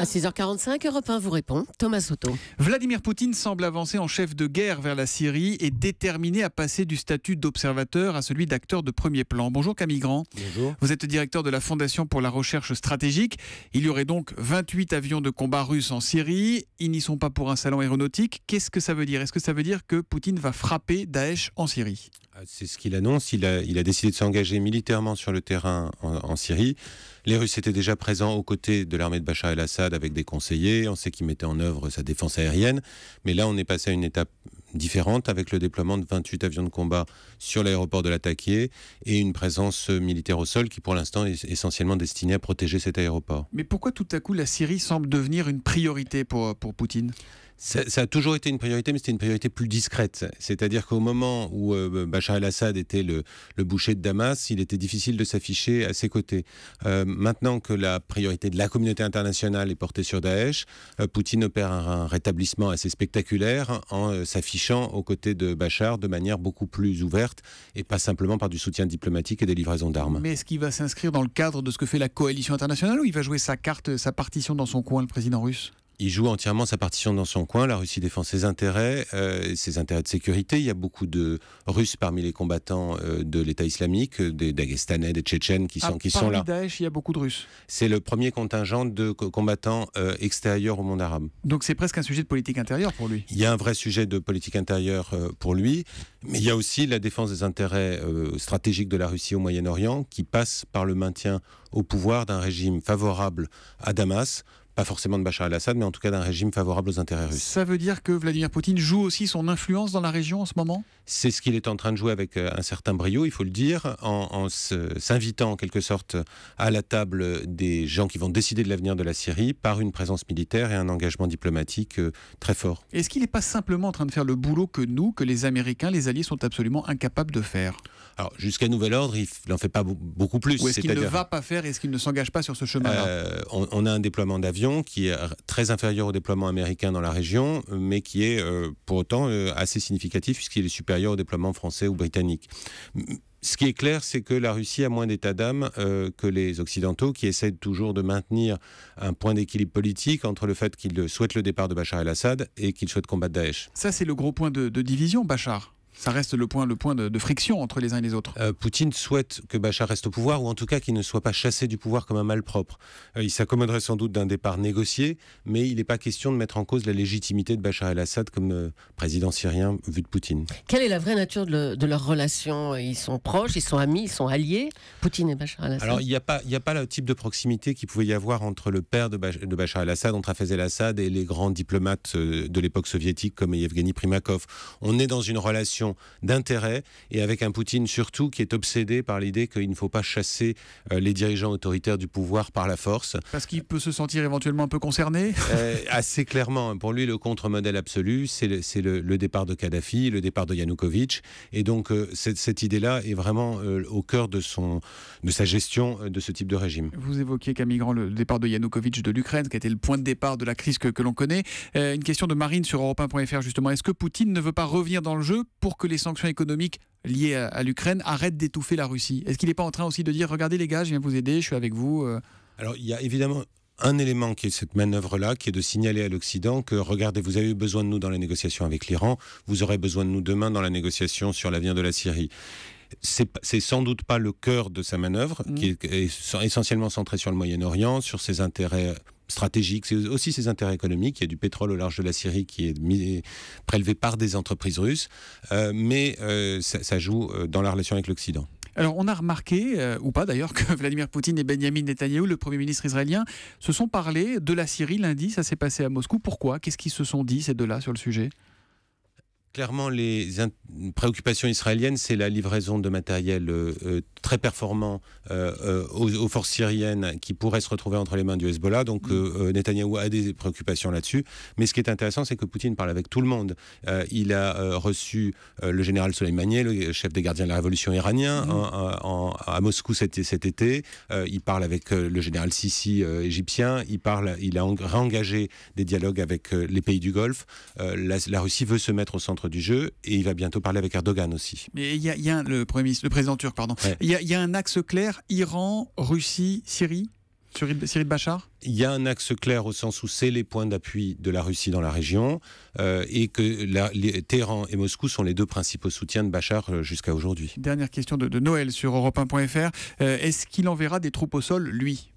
À 6h45, Europe 1 vous répond, Thomas Soto. Vladimir Poutine semble avancer en chef de guerre vers la Syrie et déterminé à passer du statut d'observateur à celui d'acteur de premier plan. Bonjour Camille Grand. Bonjour. Vous êtes directeur de la Fondation pour la recherche stratégique. Il y aurait donc 28 avions de combat russes en Syrie. Ils n'y sont pas pour un salon aéronautique. Qu'est-ce que ça veut dire ? Est-ce que ça veut dire que Poutine va frapper Daesh en Syrie ? C'est ce qu'il annonce. Il a décidé de s'engager militairement sur le terrain en Syrie. Les Russes étaient déjà présents aux côtés de l'armée de Bachar el-Assad avec des conseillers. On sait qu'il mettait en œuvre sa défense aérienne. Mais là, on est passé à une étape différente avec le déploiement de 28 avions de combat sur l'aéroport de Latakia et une présence militaire au sol qui, pour l'instant, est essentiellement destinée à protéger cet aéroport. Mais pourquoi tout à coup la Syrie semble devenir une priorité pour Poutine ? Ça a toujours été une priorité, mais c'était une priorité plus discrète. C'est-à-dire qu'au moment où Bachar el-Assad était le boucher de Damas, il était difficile de s'afficher à ses côtés. Maintenant que la priorité de la communauté internationale est portée sur Daesh, Poutine opère un rétablissement assez spectaculaire en s'affichant aux côtés de Bachar de manière beaucoup plus ouverte et pas simplement par du soutien diplomatique et des livraisons d'armes. Mais est-ce qu'il va s'inscrire dans le cadre de ce que fait la coalition internationale ou il va jouer sa carte, sa partition dans son coin, le président russe ? Il joue entièrement sa partition dans son coin. La Russie défend ses intérêts de sécurité. Il y a beaucoup de Russes parmi les combattants de l'État islamique, des Dagestanais, des Tchétchènes qui sont là. Parmi Daesh, il y a beaucoup de Russes. C'est le premier contingent de combattants extérieurs au monde arabe. Donc c'est presque un sujet de politique intérieure pour lui. Il y a un vrai sujet de politique intérieure pour lui, mais il y a aussi la défense des intérêts stratégiques de la Russie au Moyen-Orient qui passe par le maintien au pouvoir d'un régime favorable à Damas, pas forcément de Bachar el-Assad, mais en tout cas d'un régime favorable aux intérêts russes. Ça veut dire que Vladimir Poutine joue aussi son influence dans la région en ce moment ? C'est ce qu'il est en train de jouer avec un certain brio, il faut le dire, en s'invitant en quelque sorte à la table des gens qui vont décider de l'avenir de la Syrie par une présence militaire et un engagement diplomatique très fort. Est-ce qu'il n'est pas simplement en train de faire le boulot que les Américains, les Alliés, sont absolument incapables de faire ? Alors, jusqu'à nouvel ordre, il n'en fait pas beaucoup plus. Ou est-ce qu'il ne va pas faire, est-ce qu'il ne s'engage pas sur ce chemin-là ? On a un déploiement d'avions qui est très inférieur au déploiement américain dans la région, mais qui est pour autant assez significatif puisqu'il est supérieur au déploiement français ou britannique. Ce qui est clair, c'est que la Russie a moins d'état d'âme que les Occidentaux, qui essaient toujours de maintenir un point d'équilibre politique entre le fait qu'ils souhaitent le départ de Bachar el-Assad et qu'ils souhaitent combattre Daesh. Ça, c'est le gros point de division, Bachar. Ça reste le point de friction entre les uns et les autres. Poutine souhaite que Bachar reste au pouvoir, ou en tout cas qu'il ne soit pas chassé du pouvoir comme un malpropre. Il s'accommoderait sans doute d'un départ négocié, mais il n'est pas question de mettre en cause la légitimité de Bachar el-Assad comme président syrien vu de Poutine. Quelle est la vraie nature de leur relation ? Ils sont proches, ils sont amis, ils sont alliés, Poutine et Bachar el-Assad ? Alors il n'y a pas le type de proximité qu'il pouvait y avoir entre le père de Bachar el-Assad, entre Hafez el-Assad, et les grands diplomates de l'époque soviétique comme Yevgeny Primakov. On est dans une relation d'intérêt et avec un Poutine surtout qui est obsédé par l'idée qu'il ne faut pas chasser les dirigeants autoritaires du pouvoir par la force. Parce qu'il peut se sentir éventuellement un peu concerné ? Assez clairement. Pour lui, le contre-modèle absolu, c'est le départ de Kadhafi, le départ de Yanukovych. Et donc, cette idée-là est vraiment au cœur de sa gestion de ce type de régime. Vous évoquiez, Camille Grand, le départ de Yanukovych de l'Ukraine, qui a été le point de départ de la crise que l'on connaît. Une question de Marine sur Europe1.fr, justement. Est-ce que Poutine ne veut pas revenir dans le jeu pour que les sanctions économiques liées à l'Ukraine arrêtent d'étouffer la Russie ? Est-ce qu'il n'est pas en train aussi de dire « Regardez les gars, je viens vous aider, je suis avec vous » Alors, il y a évidemment un élément qui est cette manœuvre-là, qui est de signaler à l'Occident que, regardez, vous avez eu besoin de nous dans la négociation avec l'Iran, vous aurez besoin de nous demain dans la négociation sur l'avenir de la Syrie. C'est sans doute pas le cœur de sa manœuvre, qui est essentiellement centrée sur le Moyen-Orient, sur ses intérêts stratégiques, c'est aussi ses intérêts économiques. Il y a du pétrole au large de la Syrie qui est prélevé par des entreprises russes, mais ça joue dans la relation avec l'Occident. Alors on a remarqué, ou pas d'ailleurs, que Vladimir Poutine et Benyamin Netanyahou, le Premier ministre israélien, se sont parlé de la Syrie lundi, ça s'est passé à Moscou. Pourquoi ? Qu'est-ce qu'ils se sont dit ces deux-là sur le sujet ? Clairement, les préoccupations israéliennes, c'est la livraison de matériel très performant aux forces syriennes qui pourraient se retrouver entre les mains du Hezbollah. Donc Netanyahou a des préoccupations là-dessus. Mais ce qui est intéressant, c'est que Poutine parle avec tout le monde. Il a reçu le général Soleimani, le chef des gardiens de la révolution iranien, à Moscou cet été. Il parle avec le général Sisi égyptien. Il a réengagé des dialogues avec les pays du Golfe. La Russie veut se mettre au centre du jeu et il va bientôt parler avec Erdogan aussi. Mais il y a le président turc, pardon. Ouais. Il y a un axe clair, Iran, Russie, Syrie. sur Syrie de Bachar? Il y a un axe clair au sens où c'est les points d'appui de la Russie dans la région et que Téhéran et Moscou sont les deux principaux soutiens de Bachar jusqu'à aujourd'hui. Dernière question de Noël sur Europe1.fr. Est-ce qu'il enverra des troupes au sol, lui?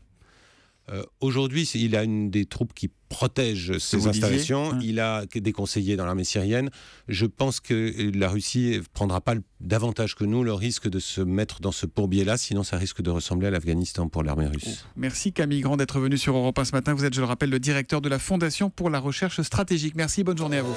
Aujourd'hui, il a des troupes qui protègent ses installations. Il a des conseillers dans l'armée syrienne. Je pense que la Russie ne prendra pas davantage que nous le risque de se mettre dans ce bourbier-là, sinon ça risque de ressembler à l'Afghanistan pour l'armée russe. Merci Camille Grand d'être venu sur Europe 1 ce matin. Vous êtes, je le rappelle, le directeur de la Fondation pour la recherche stratégique. Merci, bonne journée à vous.